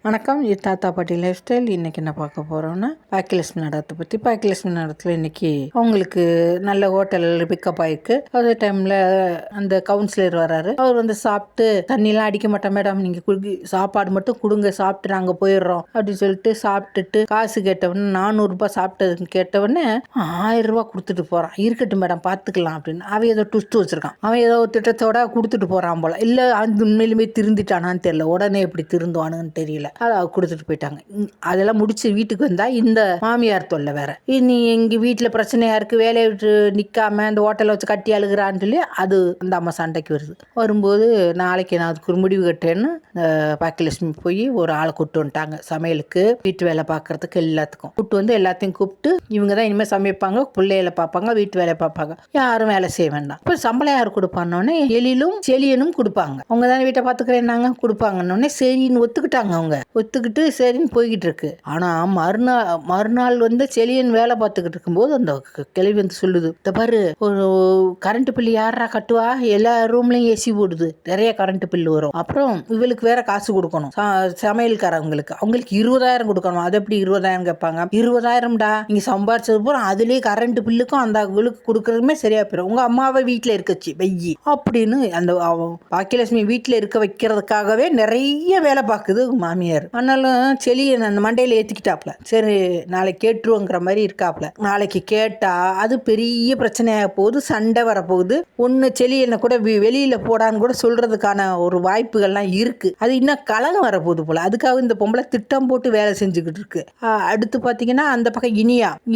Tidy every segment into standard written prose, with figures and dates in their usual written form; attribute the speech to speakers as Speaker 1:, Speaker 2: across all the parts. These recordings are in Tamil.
Speaker 1: வணக்கம். இது தாத்தா பாட்டி லைஃப் ஸ்டைல். இன்றைக்கி என்ன பார்க்க போகிறோன்னா பாக்கியலட்சுமி நாடகத்தை பற்றி. பாக்கியலட்சுமி நாடகத்தில் இன்றைக்கி அவங்களுக்கு நல்ல ஹோட்டலில் பிக்கப் ஆகிருக்கு. அதே டைமில் அந்த கவுன்சிலர் வராரு. அவர் வந்து சாப்பிட்டு தண்ணிலாம் அடிக்க மாட்டேன் மேடம், நீங்கள் சாப்பாடு மட்டும் கொடுங்க, சாப்பிட்டு நாங்கள் போயிடுறோம் அப்படின்னு சொல்லிட்டு சாப்பிட்டுட்டு காசு கேட்டவொடனே 400 சாப்பிட்டதுன்னு கேட்டவொடனே 1000 கொடுத்துட்டு போகிறான். இருக்கட்டும் மேடம் பார்த்துக்கலாம் அப்படின்னு. அவன் ஏதோ ட்விஸ்ட் வச்சுருக்கான். அவன் ஏதோ திட்டத்தோட கொடுத்துட்டு போகிறான் போல். இல்லை அந்த உண்மையிலுமே திருந்திட்டானான்னு தெரியல. உடனே எப்படி திருந்துவானுன்னு தெரியல. அதை கொடுத்துட்டு போயிட்டாங்க. அதெல்லாம் முடிச்சு வீட்டுக்கு வந்தா இந்த மாமியார் தொல்லை வேற. நீ எங்க வீட்டுல பிரச்சனையா இருக்கு, வேலையை விட்டு நிக்காம இந்த ஹோட்டலை வச்சு கட்டி அழுகிறான்னு சொல்லி அது அந்த அம்மா சண்டைக்கு வருது. வரும்போது நாளைக்கு நான் அதுக்கு ஒரு முடிவு கட்டேன்னு பாக்கியலட்சுமி போய் ஒரு ஆளை கூப்பிட்டு வந்துட்டாங்க. சமையலுக்கு, வீட்டு வேலை பார்க்கறதுக்கு, எல்லாத்துக்கும் கூப்பிட்டு வந்து எல்லாத்தையும் கூப்பிட்டு இவங்க தான் இனிமேல் சமைப்பாங்க, பிள்ளைகளை பார்ப்பாங்க, வீட்டு வேலை பார்ப்பாங்க, யாரும் வேலை செய்ய வேண்டாம். இப்போ சம்பளம் யார் கொடுப்பானோடனே எழிலும் செலியனும் கொடுப்பாங்க. அவங்க தானே வீட்டை பார்த்துக்கிறேன்னாங்க, கொடுப்பாங்கன்னொடனே சரின்னு ஒத்துக்கிட்டாங்க. அவங்க ஒத்துக்கிட்டு சரின்னு போய்கிட்டு இருக்கு. ஆனால் மறுநாள் வந்து செலியன் வேலை பார்த்துக்கிட்டு இருக்கும்போது அந்த கிளவி வந்து சொல்லுது, இந்த பாரு ஒரு கரண்ட் பில்லு யாரா கட்டுவா, எல்லா ரூம்லையும் ஏசி போடுது, நிறைய கரண்ட் பில்லு வரும், அப்புறம் இவளுக்கு வேற காசு கொடுக்கணும் சமையல்காரவங்களுக்கு, அவங்களுக்கு 20,000 கொடுக்கணும். அது எப்படி 20,000 கேட்பாங்க? 20,000டா, நீங்க சம்பாரிச்சது பூரா அதுலேயே கரண்ட் பில்லுக்கும் அந்த இவளுக்கு கொடுக்கறதுமே சரியா போயிடும், உங்க அம்மாவை வீட்டில் இருக்கச்சு வெய்யி அப்படின்னு அந்த பாக்கியலட்சுமி வீட்டில் இருக்க வைக்கிறதுக்காகவே நிறைய வேலை பார்க்குது மாமியார். ஆனாலும் செலியன் அந்த மண்டையில் ஏற்றிக்கிட்டாப்ல. சரி நாளைக்கு கேட்டுருவோங்கிற மாதிரி இருக்காப்ல. நாளைக்கு கேட்டா அது பெரிய பிரச்சனையாக போகுது, சண்டை வரப்போகுது. ஒன்று செலியனை கூட வெளியில் போடான்னு கூட சொல்கிறதுக்கான ஒரு வாய்ப்புகள்லாம் இருக்குது. அது இன்னும் கலகம் வரப்போகுது போல். அதுக்காக இந்த பொம்பளை திட்டம் போட்டு வேலை செஞ்சுக்கிட்டு இருக்கு. அடுத்து பார்த்தீங்கன்னா அந்த பக்கம்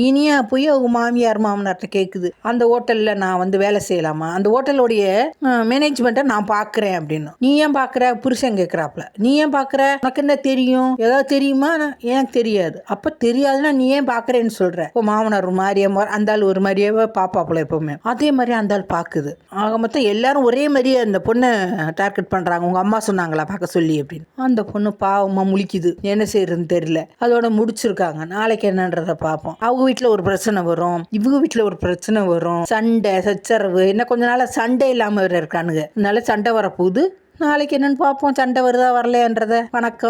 Speaker 1: இனியா போய் அவங்க மாமியார் மாமனார்ட்ட கேட்குது, அந்த ஹோட்டலில் நான் வந்து வேலை செய்யலாமா, அந்த ஹோட்டலுடைய மேனேஜ்மெண்ட்டை நான் பார்க்குறேன் அப்படின்னு. நீ ஏன் பார்க்குற? புருஷன் கேட்குறாப்ல. நீ ஏன் பார்க்குற? உனக்கு என்ன தெரியும்? ஏதாவது தெரியுமா? எனக்கு தெரியாது. அப்ப தெரியாதுன்னா நீ ஏன் பாக்குறேன்னு சொல்ற? இப்போ மாமனார் ஒரு மாதிரியே, அந்த ஆள் ஒரு மாதிரியே பாப்பாப்புல எப்பவுமே அதே மாதிரி அந்த ஆள் பாக்குது. ஆக மொத்தம் எல்லாரும் ஒரே மாதிரியே அந்த பொண்ணை டார்கெட் பண்றாங்க. உங்க அம்மா சொன்னாங்களா பார்க்க சொல்லி அப்படின்னு. அந்த பொண்ணு பாவமா முழிக்குது, என்ன செய்யறதுன்னு தெரியல. அதோட முடிச்சிருக்காங்க. நாளைக்கு என்னன்றத பார்ப்போம். அவங்க வீட்டுல ஒரு பிரச்சனை வரும், இவங்க வீட்டுல ஒரு பிரச்சனை வரும், சண்டை சச்சரவு. என்ன கொஞ்ச நாளா சண்டை இல்லாம வேற இருக்கானுங்க. அதனால சண்டை வரப்போகுது. நாளைக்கு என்னன்னு பார்ப்போம், சண்டை வருதா வரலையான்றத. வணக்கம்.